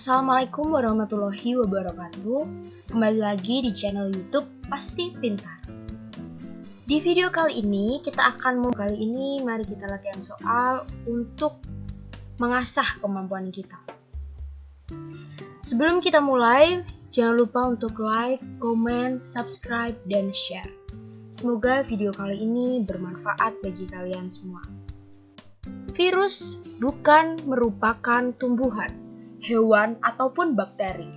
Assalamualaikum warahmatullahi wabarakatuh. Kembali lagi di channel YouTube Pasti Pintar. Di video kali ini mari kita latihan soal untuk mengasah kemampuan kita. Sebelum kita mulai, jangan lupa untuk like, comment, subscribe, dan share. Semoga video kali ini bermanfaat bagi kalian semua. Virus bukan merupakan tumbuhan, hewan, ataupun bakteri.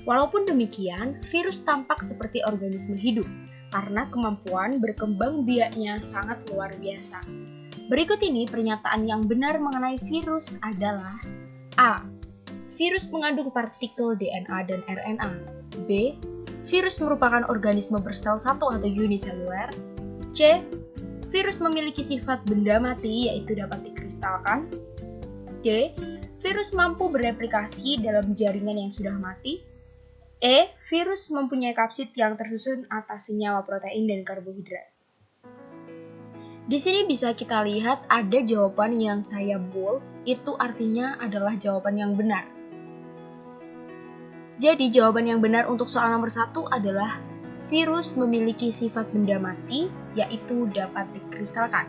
Walaupun demikian, virus tampak seperti organisme hidup karena kemampuan berkembang biaknya sangat luar biasa. Berikut ini pernyataan yang benar mengenai virus adalah: A. Virus mengandung partikel DNA dan RNA. B. Virus merupakan organisme bersel satu atau uniseluler. C. Virus memiliki sifat benda mati, yaitu dapat dikristalkan. D. Virus mampu bereplikasi dalam jaringan yang sudah mati. E. Virus mempunyai kapsid yang tersusun atas senyawa protein dan karbohidrat. Di sini bisa kita lihat ada jawaban yang saya bold, itu artinya adalah jawaban yang benar. Jadi jawaban yang benar untuk soal nomor 1 adalah virus memiliki sifat benda mati, yaitu dapat dikristalkan.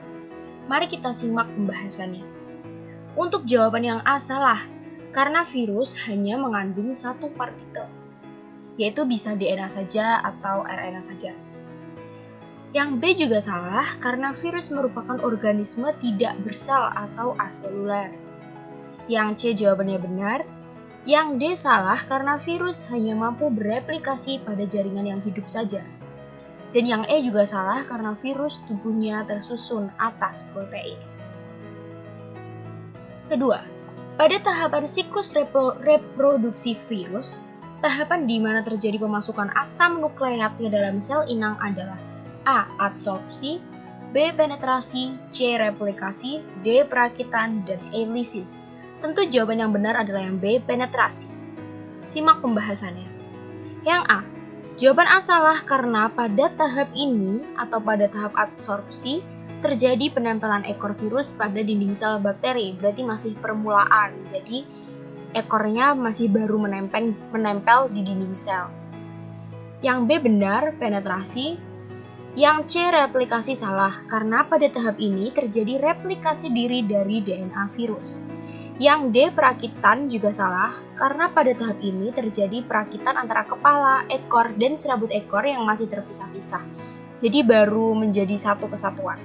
Mari kita simak pembahasannya. Untuk jawaban yang A salah, karena virus hanya mengandung satu partikel, yaitu bisa DNA saja atau RNA saja. Yang B juga salah, karena virus merupakan organisme tidak bersel atau aseluler. Yang C jawabannya benar. Yang D salah, karena virus hanya mampu bereplikasi pada jaringan yang hidup saja. Dan yang E juga salah, karena virus tubuhnya tersusun atas protein. Kedua, pada tahapan siklus reproduksi virus, tahapan di mana terjadi pemasukan asam nukleat ke dalam sel inang adalah A. Adsorpsi, B. Penetrasi, C. Replikasi, D. Perakitan, dan E. lisis. Tentu jawaban yang benar adalah yang B. Penetrasi. Simak pembahasannya. Yang A. Jawaban A salah karena pada tahap ini atau pada tahap adsorpsi terjadi penempelan ekor virus pada dinding sel bakteri, berarti masih permulaan. Jadi ekornya masih baru menempel di dinding sel. Yang B benar, penetrasi. Yang C replikasi salah karena pada tahap ini terjadi replikasi diri dari DNA virus. Yang D perakitan juga salah karena pada tahap ini terjadi perakitan antara kepala, ekor, dan serabut ekor yang masih terpisah-pisah. Jadi baru menjadi satu kesatuan.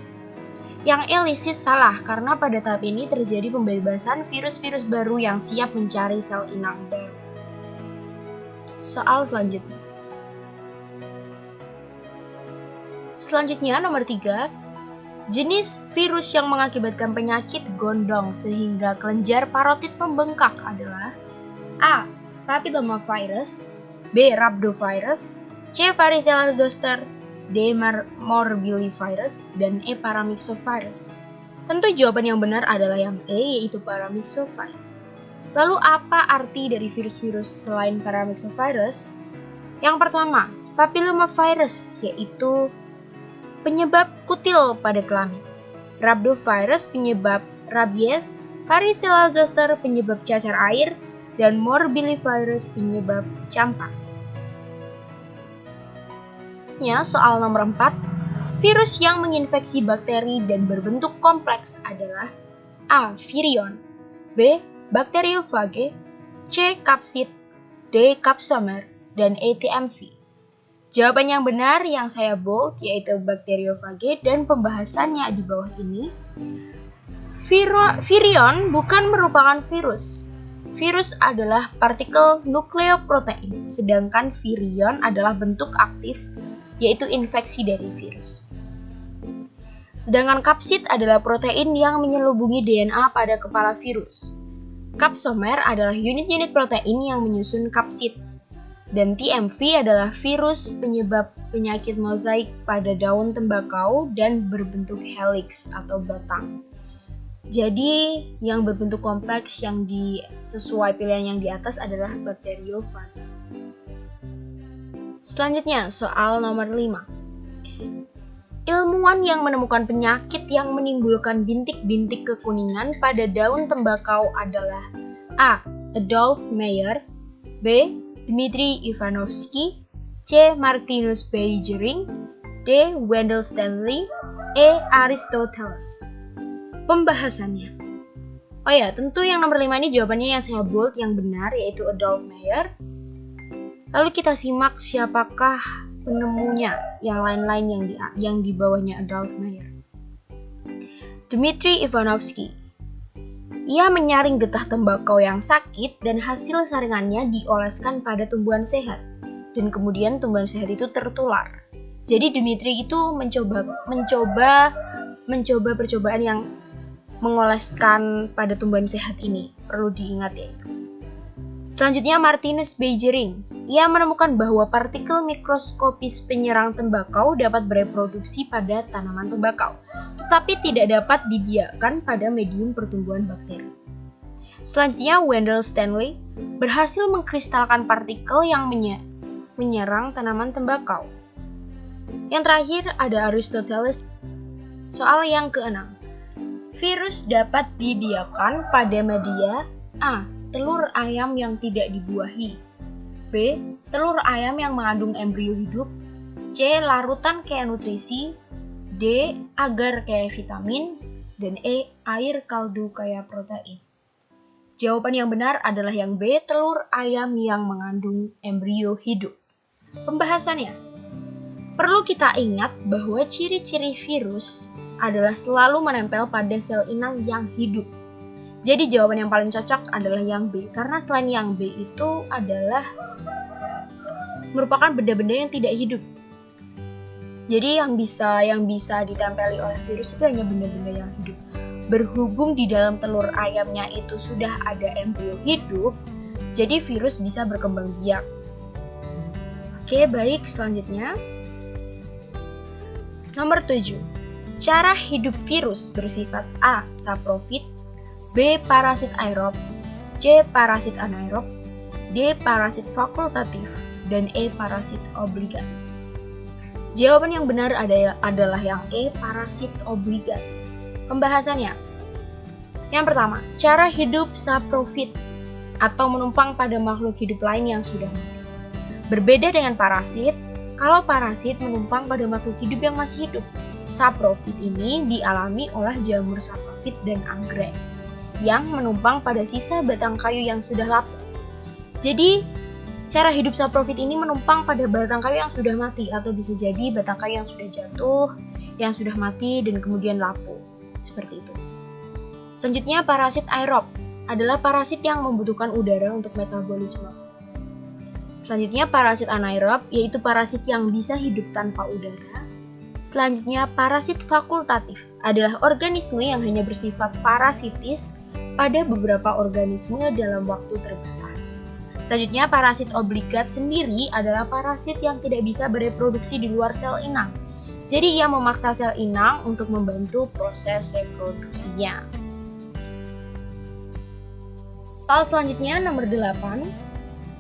Yang E lisis salah karena pada tahap ini terjadi pembebasan virus-virus baru yang siap mencari sel inang baru. Soal selanjutnya nomor 3. Jenis virus yang mengakibatkan penyakit gondong sehingga kelenjar parotid membengkak adalah A. Papillomavirus, B. Rhabdovirus, C. Varicella zoster, D. Morbillivirus, dan E. Paramyxovirus. Tentu jawaban yang benar adalah yang E, yaitu Paramyxovirus. Lalu apa arti dari virus-virus selain Paramyxovirus? Yang pertama, Papillomavirus, yaitu penyebab kutil pada kelamin. Rhabdovirus penyebab rabies, Varicella zoster penyebab cacar air, dan Morbillivirus penyebab campak. Soal nomor 4, virus yang menginfeksi bakteri dan berbentuk kompleks adalah A. Virion, B. Bacteriophage, C. Kapsid, D. Capsomer, dan E. TMV. Jawaban yang benar yang saya bold yaitu Bacteriophage, dan pembahasannya di bawah ini. Virion bukan merupakan virus. Virus adalah partikel nukleoprotein, sedangkan virion adalah bentuk aktif yaitu infeksi dari virus. Sedangkan kapsid adalah protein yang menyelubungi DNA pada kepala virus. Capsomer adalah unit-unit protein yang menyusun kapsid. Dan TMV adalah virus penyebab penyakit mozaik pada daun tembakau dan berbentuk helix atau batang. Jadi yang berbentuk kompleks yang sesuai pilihan yang di atas adalah Bacteriophage. Selanjutnya soal nomor 5. Ilmuwan yang menemukan penyakit yang menimbulkan bintik-bintik kekuningan pada daun tembakau adalah A. Adolf Meyer, B. Dmitri Ivanovsky, C. Martinus Beijering, D. Wendell Stanley, E. Aristoteles. Pembahasannya. Oh ya, tentu yang nomor 5 ini jawabannya yang saya bold, yang benar, yaitu Adolf Meyer. Lalu kita simak siapakah penemunya, yang lain-lain yang di bawahnya Adolf Meyer. Dmitri Ivanovsky. Ia menyaring getah tembakau yang sakit dan hasil saringannya dioleskan pada tumbuhan sehat. Dan kemudian tumbuhan sehat itu tertular. Jadi Dmitri itu mencoba percobaan yang mengoleskan pada tumbuhan sehat ini. Perlu diingat ya itu. Selanjutnya Martinus Beijering. Ia menemukan bahwa partikel mikroskopis penyerang tembakau dapat bereproduksi pada tanaman tembakau, tetapi tidak dapat dibiarkan pada medium pertumbuhan bakteri. Selanjutnya Wendell Stanley berhasil mengkristalkan partikel yang menyerang tanaman tembakau. Yang terakhir ada Aristoteles. Soal yang keenam. Virus dapat dibiarkan pada media A. Telur ayam yang tidak dibuahi, B. Telur ayam yang mengandung embrio hidup, C. Larutan kaya nutrisi, D. Agar kaya vitamin, dan E. Air kaldu kaya protein. Jawaban yang benar adalah yang B. Telur ayam yang mengandung embrio hidup. Pembahasannya. Perlu kita ingat bahwa ciri-ciri virus adalah selalu menempel pada sel inang yang hidup. Jadi jawaban yang paling cocok adalah yang B, karena selain yang B itu adalah merupakan benda-benda yang tidak hidup. Jadi yang bisa ditempeli oleh virus itu hanya benda-benda yang hidup. Berhubung di dalam telur ayamnya itu sudah ada embrio hidup, jadi virus bisa berkembang biak. Oke, baik, selanjutnya. Nomor 7. Cara hidup virus bersifat A. Saprofit, B. Parasit aerob, C. Parasit anaerob, D. Parasit fakultatif, dan E. Parasit obligat. Jawaban yang benar adalah yang E. Parasit obligat. Pembahasannya. Yang pertama, cara hidup saprofit atau menumpang pada makhluk hidup lain yang sudah mati. Berbeda dengan parasit, kalau parasit menumpang pada makhluk hidup yang masih hidup. Saprofit ini dialami oleh jamur saprofit dan anggrek yang menumpang pada sisa batang kayu yang sudah lapuk. Jadi, cara hidup saprofit ini menumpang pada batang kayu yang sudah mati, atau bisa jadi batang kayu yang sudah jatuh, yang sudah mati dan kemudian lapuk. Seperti itu. Selanjutnya, parasit aerob adalah parasit yang membutuhkan udara untuk metabolisme. Selanjutnya, parasit anaerob yaitu parasit yang bisa hidup tanpa udara. Selanjutnya, parasit fakultatif adalah organisme yang hanya bersifat parasitis pada beberapa organisme dalam waktu terbatas. Selanjutnya, parasit obligat sendiri adalah parasit yang tidak bisa bereproduksi di luar sel inang. Jadi, ia memaksa sel inang untuk membantu proses reproduksinya. Soal selanjutnya, nomor 8.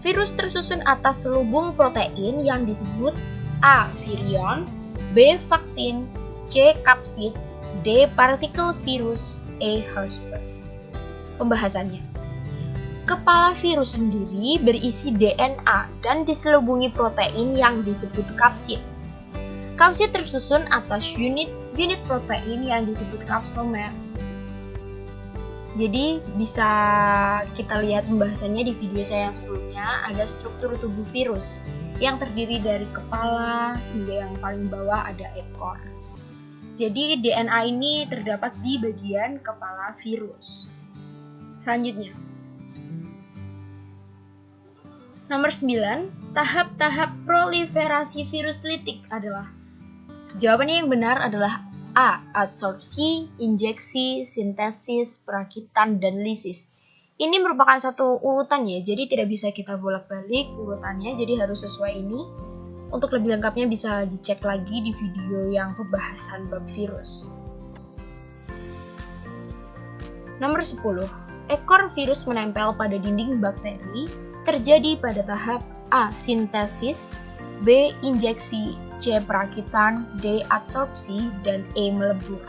Virus tersusun atas selubung protein yang disebut A. Virion, B. Vaksin, C. Kapsid, D. Partikel virus, E. herpes. Pembahasannya. Kepala virus sendiri berisi DNA dan diselubungi protein yang disebut kapsid. Kapsid tersusun atas unit protein yang disebut kapsomer. Jadi bisa kita lihat pembahasannya di video saya yang sebelumnya. Ada struktur tubuh virus yang terdiri dari kepala hingga yang paling bawah ada ekor. Jadi DNA ini terdapat di bagian kepala virus. Selanjutnya, nomor 9, tahap-tahap proliferasi virus litik adalah. Jawabannya yang benar adalah A. Adsorpsi, injeksi, sintesis, perakitan, dan lisis. Ini merupakan satu urutan ya, jadi tidak bisa kita bolak-balik urutannya, jadi harus sesuai ini. Untuk lebih lengkapnya bisa dicek lagi di video yang pembahasan bab virus. Nomor 10. Ekor virus menempel pada dinding bakteri terjadi pada tahap A. Sintesis, B. Injeksi, C. Perakitan, D. Adsorpsi, dan E. Melebur.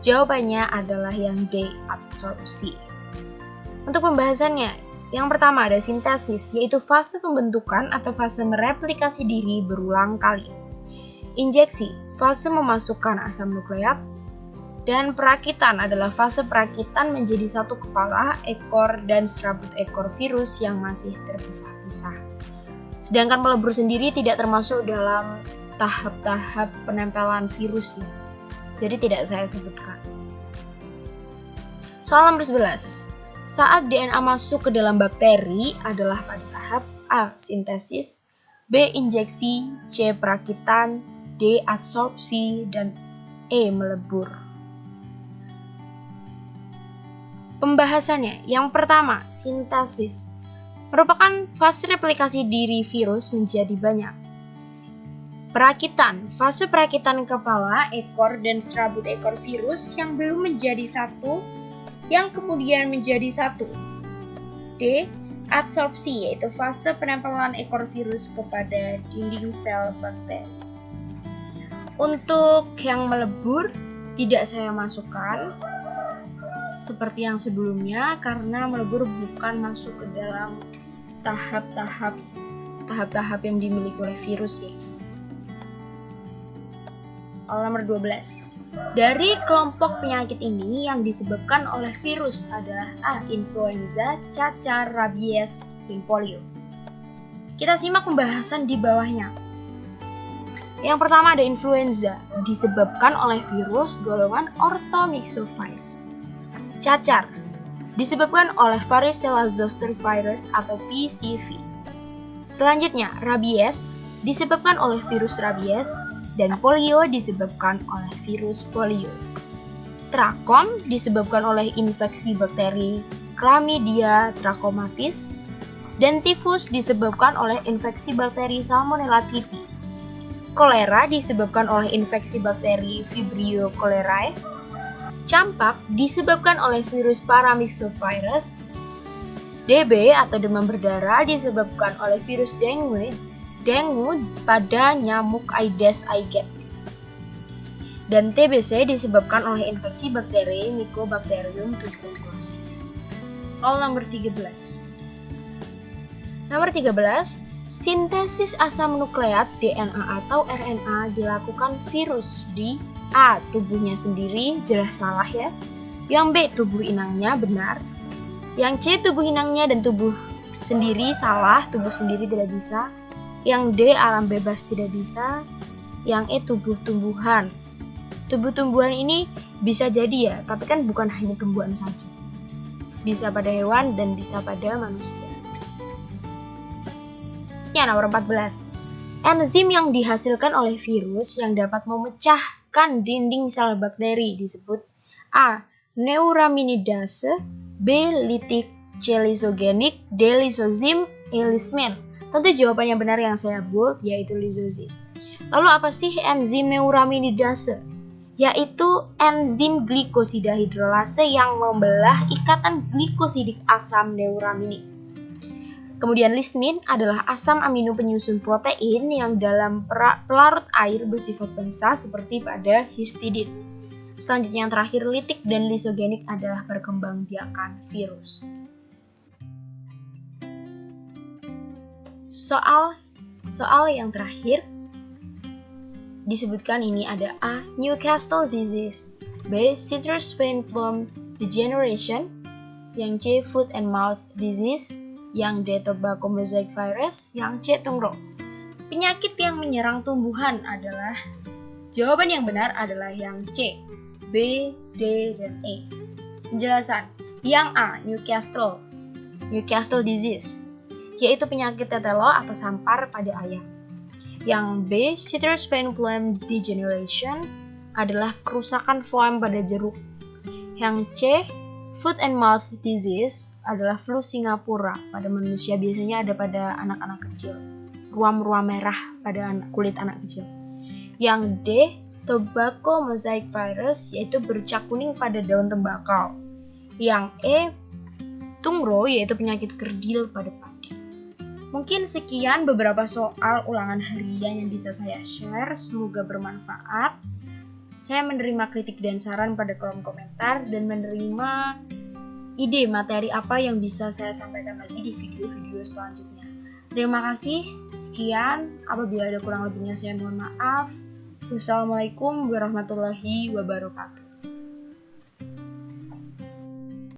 Jawabannya adalah yang D. Adsorpsi. Untuk pembahasannya, Yang pertama ada sintesis, yaitu fase pembentukan atau fase mereplikasi diri berulang kali. Injeksi, fase memasukkan asam nukleat. Dan perakitan adalah fase perakitan menjadi satu kepala, ekor, dan serabut ekor virus yang masih terpisah-pisah. Sedangkan melebur sendiri tidak termasuk dalam tahap-tahap penempelan virus ya. Jadi tidak saya sebutkan. Soal nomor 11. Saat DNA masuk ke dalam bakteri adalah pada tahap A. Sintesis, B. Injeksi, C. Perakitan, D. Adsorpsi, dan E. Melebur. Pembahasannya, yang pertama, sintesis merupakan fase replikasi diri virus menjadi banyak. Perakitan, fase perakitan kepala, ekor, dan serabut ekor virus yang belum menjadi satu, yang kemudian menjadi satu. D. Adsorpsi, yaitu fase penempelan ekor virus kepada dinding sel bakteri. Untuk yang melebur, tidak saya masukkan seperti yang sebelumnya karena melebur bukan masuk ke dalam tahap-tahap yang dimiliki oleh virus ya. Soal nomor 12. Dari kelompok penyakit ini yang disebabkan oleh virus adalah A. Influenza, cacar, rabies, dan polio. Kita simak pembahasan di bawahnya. Yang pertama ada influenza, disebabkan oleh virus golongan orthomyxovirus. Cacar, disebabkan oleh varicella zoster virus atau VZV. Selanjutnya, rabies, disebabkan oleh virus rabies, dan polio disebabkan oleh virus polio. Trakom, disebabkan oleh infeksi bakteri Chlamydia trachomatis, dan tifus disebabkan oleh infeksi bakteri Salmonella typhi. Kolera disebabkan oleh infeksi bakteri Vibrio cholerae. Campak disebabkan oleh virus paramyxovirus. DB atau demam berdarah disebabkan oleh virus dengue pada nyamuk Aedes aegypti. Dan TBC disebabkan oleh infeksi bakteri Mycobacterium tuberculosis. Soal nomor 13. Nomor 13, sintesis asam nukleat DNA atau RNA dilakukan virus di A. Tubuhnya sendiri, jelas salah ya. Yang B. Tubuh inangnya, benar. Yang C. Tubuh inangnya dan tubuh sendiri, salah. Tubuh sendiri tidak bisa. Yang D. Alam bebas, tidak bisa. Yang E. Tubuh tumbuhan. Tubuh tumbuhan ini bisa jadi ya, tapi kan bukan hanya tumbuhan saja. Bisa pada hewan dan bisa pada manusia. Ya, nomor 14. Enzim yang dihasilkan oleh virus yang dapat memecahkan dinding sel bakteri disebut A. Neuraminidase, B. Lytic, C. Lysogenik, D. Lysozim, E. Lismin. Tentu jawaban yang benar yang saya bold yaitu lysozim. Lalu apa sih enzim neuraminidase? Yaitu enzim glikosida hidrolase yang membelah ikatan glikosidik asam neuraminik. Kemudian lismin adalah asam amino penyusun protein yang dalam pelarut air bersifat basah seperti pada histidin. Selanjutnya yang terakhir lytic dan lysogenik adalah perkembangbiakan virus. Soal yang terakhir disebutkan ini ada A. Newcastle disease, B. citrus vine plum degeneration, yang C. foot and mouth disease, yang D. tobacco mosaic virus, yang C. tungro. Penyakit yang menyerang tumbuhan adalah, jawaban yang benar adalah yang C, B, D, dan E. Penjelasan, yang A. Newcastle disease, yaitu penyakit tetelo atau sampar pada ayam. Yang B. citrus vine plum degeneration adalah kerusakan phloem pada jeruk. Yang C. foot and mouth disease adalah flu Singapura pada manusia, biasanya ada pada anak-anak kecil. Ruam-ruam merah pada kulit anak kecil. Yang D. tobacco mosaic virus, yaitu bercak kuning pada daun tembakau. Yang E. tungro, yaitu penyakit kerdil pada padi. Mungkin sekian beberapa soal ulangan harian yang bisa saya share, semoga bermanfaat. Saya menerima kritik dan saran pada kolom komentar dan menerima ide materi apa yang bisa saya sampaikan lagi di video-video selanjutnya. Terima kasih, sekian. Apabila ada kurang lebihnya saya mohon maaf. Wassalamualaikum warahmatullahi wabarakatuh.